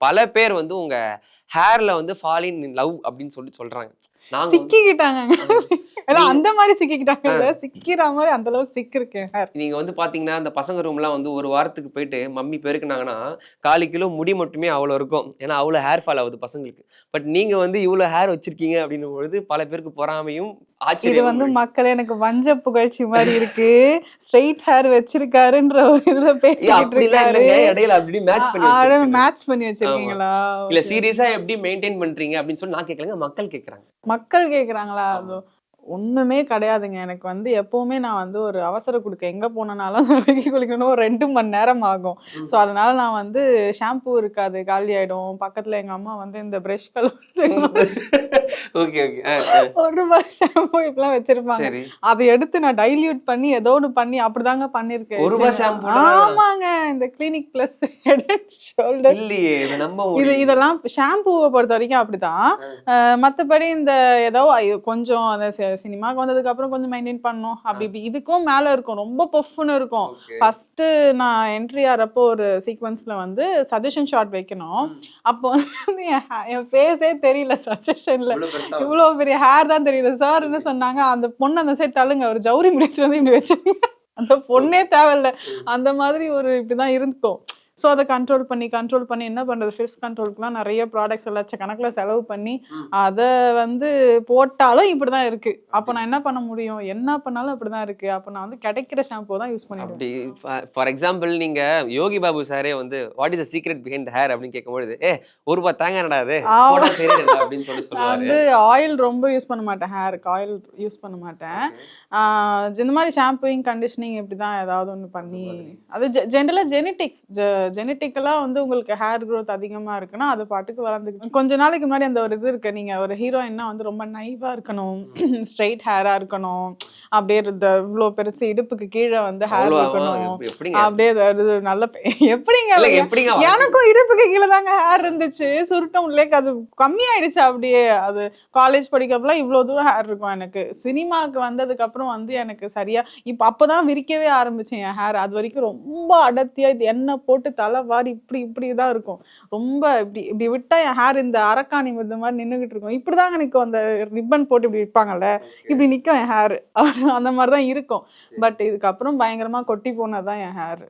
பல பேர் வந்து உங்க ஹேர்ல வந்து ஃபால் இன் லவ் அப்படின்னு சொல்றாங்க. நாங்க சிக்கிக்கிட்டாங்க. அந்த மாதிரி சிக்கிக்கிட்டாங்க, சிக்கிற மாதிரி அந்த அளவுக்கு சிக்கிருக்கு ஹேர். நீங்க வந்து பாத்தீங்கன்னா அந்த பசங்க ரூம்லாம் வந்து ஒரு வாரத்துக்கு போயிட்டு மம்மி பெருக்குனாங்கன்னா 1/4 கிலோ முடி மட்டுமே அவ்வளவு இருக்கும். ஏன்னா அவ்வளவு ஹேர் ஃபால் ஆகுது பசங்களுக்கு. பட் நீங்க வந்து இவ்வளவு ஹேர் வச்சிருக்கீங்க அப்படின்னும் பொழுது பல பேருக்கு பொறாமையும் இது வந்து மக்கள் எனக்கு வஞ்ச புகழ்ச்சி மாதிரி இருக்கு. ஸ்ட்ரைட் ஹேர் வச்சிருக்காருன்ற ஒரு இதுல பேசிட்டு இருக்காரு. இடையில அப்படி மேட்ச் பண்ணி வச்சிருக்கீங்களா? இல்ல சீரியஸா எப்படி மெயின்டைன் பண்றீங்க அப்படின்னு சொல்லி நான் கேட்கலங்க, மக்கள் கேக்குறாங்க. மக்கள் கேக்குறாங்களா? ஒண்ணுமே கிடையாதுங்க. எனக்கு வந்து எப்பவுமே நான் வந்து ஒரு அவசர குடுக்க எங்க போனாலும் தலைக்கு குளிக்கணும், 2 மணி நேரம் ஆகும். ஸோ அதனால நான் வந்து ஷாம்பு இருக்காது, காலி ஆயிடும். பக்கத்துல எங்க அம்மா வந்து இந்த பிரஷ் கழுவுறது ₹1 ஷாம்பு இப்பெல்லாம் வச்சிருப்பாங்க. அதை எடுத்து நான் டைல்யூட் பண்ணி ஏதோ ஒண்ணு பண்ணி அப்படிதாங்க பண்ணிருக்கேன். ஆமாங்க, இந்த clinic plus head and shoulder இதெல்லாம் ஷாம்புவை பொறுத்த வரைக்கும் அப்படிதான். மத்தபடி இந்த ஏதோ கொஞ்சம் அந்த சினிமாக்கு வந்ததுக்கு அப்புறம் கொஞ்சம் மெயின்டைன் பண்ணோம். அப்படி இப்படி இதுக்கும் மேல இருக்கும், ரொம்ப பஃப்னு இருக்கும். ஃபர்ஸ்ட் நான் என்ட்ரி ஆறப்போ ஒரு சீக்வன்ஸ்ல வந்து சஜஷன் ஷாட் வைக்கணும். அப்போ வந்து என் ஃபேஸே தெரியல சஜஷன்ல, இவ்வளவு பெரிய ஹேர் தான் தெரியுது. சார் என்ன சொன்னாங்க, அந்த பொண்ணு அந்த சைடு தள்ளுங்க, ஒரு ஜவுரி முடிச்சு வந்து இப்படி வச்சிருங்க, அந்த பொண்ணே தேவையில்ல. அந்த மாதிரி ஒரு இப்படிதான் இருக்கும். ஸோ அதை கண்ட்ரோல் பண்ணி என்ன பண்ணுறது, ஃபேஸ் கண்ட்ரோலுக்குலாம் நிறைய ப்ராடக்ட்ஸ் லட்சக்கணக்கில் செலவு பண்ணி அதை வந்து போட்டாலும் இப்படி தான் இருக்குது. அப்போ நான் என்ன பண்ண முடியும்? என்ன பண்ணாலும் அப்படி தான் இருக்குது. அப்போ நான் வந்து கிடைக்கிற ஷாம்பு தான் யூஸ் பண்ணிடுவேன். ஃபார் எக்ஸாம்பிள் நீங்கள் யோகி பாபு சாரே வந்து what is the secret behind the hair அப்படின்னு கேட்கும்போது ₹1 தேங்காய் நடாது அப்படின்னு சொல்லுவாங்க. நான் வந்து ஆயில் ரொம்ப யூஸ் பண்ண மாட்டேன், ஹேருக்கு ஆயில் யூஸ் பண்ண மாட்டேன். இந்த மாதிரி ஷாம்புயிங் கண்டிஷனிங் இப்படி தான் ஏதாவது ஒன்று பண்ணி, அது ஜென்ரலாக ஜெனட்டிக்கலா வந்து உங்களுக்கு ஹேர் க்ரோத் அதிகமா இருக்குன்னா அது பாட்டுக்கு வளர்ந்துக்கு. கொஞ்ச நாளைக்கு முன்னாடி அந்த ஒரு இது இருக்கு, நீங்க ஒரு ஹீரோயின்னா வந்து ரொம்ப நைவா இருக்கணும், ஸ்ட்ரைட் ஹேரா இருக்கணும், அப்படியே இவ்வளோ பெருசு இடுப்புக்கு கீழே வந்து ஹேர் இருக்கணும், அப்படியே நல்ல எப்படிங்க எனக்கும் இடுப்புக்கு கீழே தாங்க ஹேர் இருந்துச்சு, சுருட்டம் லைக் அது கம்மியாயிடுச்சு. அப்படியே அது காலேஜ் படிக்கிறப்பெல்லாம் இவ்வளோ தூரம் ஹேர் இருக்கும். எனக்கு சினிமாவுக்கு வந்ததுக்கு அப்புறம் வந்து எனக்கு சரியா இப்போ அப்போதான் விரிக்கவே ஆரம்பிச்சேன் என் ஹேர். அது வரைக்கும் ரொம்ப அடர்த்தியா இது எண்ணெய் போட்டு தலை வாரி இப்படிதான் இருக்கும். ரொம்ப இப்படி விட்டா என் ஹேர் இந்த அரக்காணி இந்த மாதிரி நின்றுகிட்டு இருக்கும். இப்படிதாங்க நிற்கும், அந்த ரிப்பன் போட்டு இப்படி விற்பாங்கல்ல, இப்படி நிற்கும் என் ஹேர். அந்த மாதிரிதான் இருக்கும். பட் இதுக்கப்புறம் பயங்கரமா கொட்டி போனதுதான் என் ஹேர்.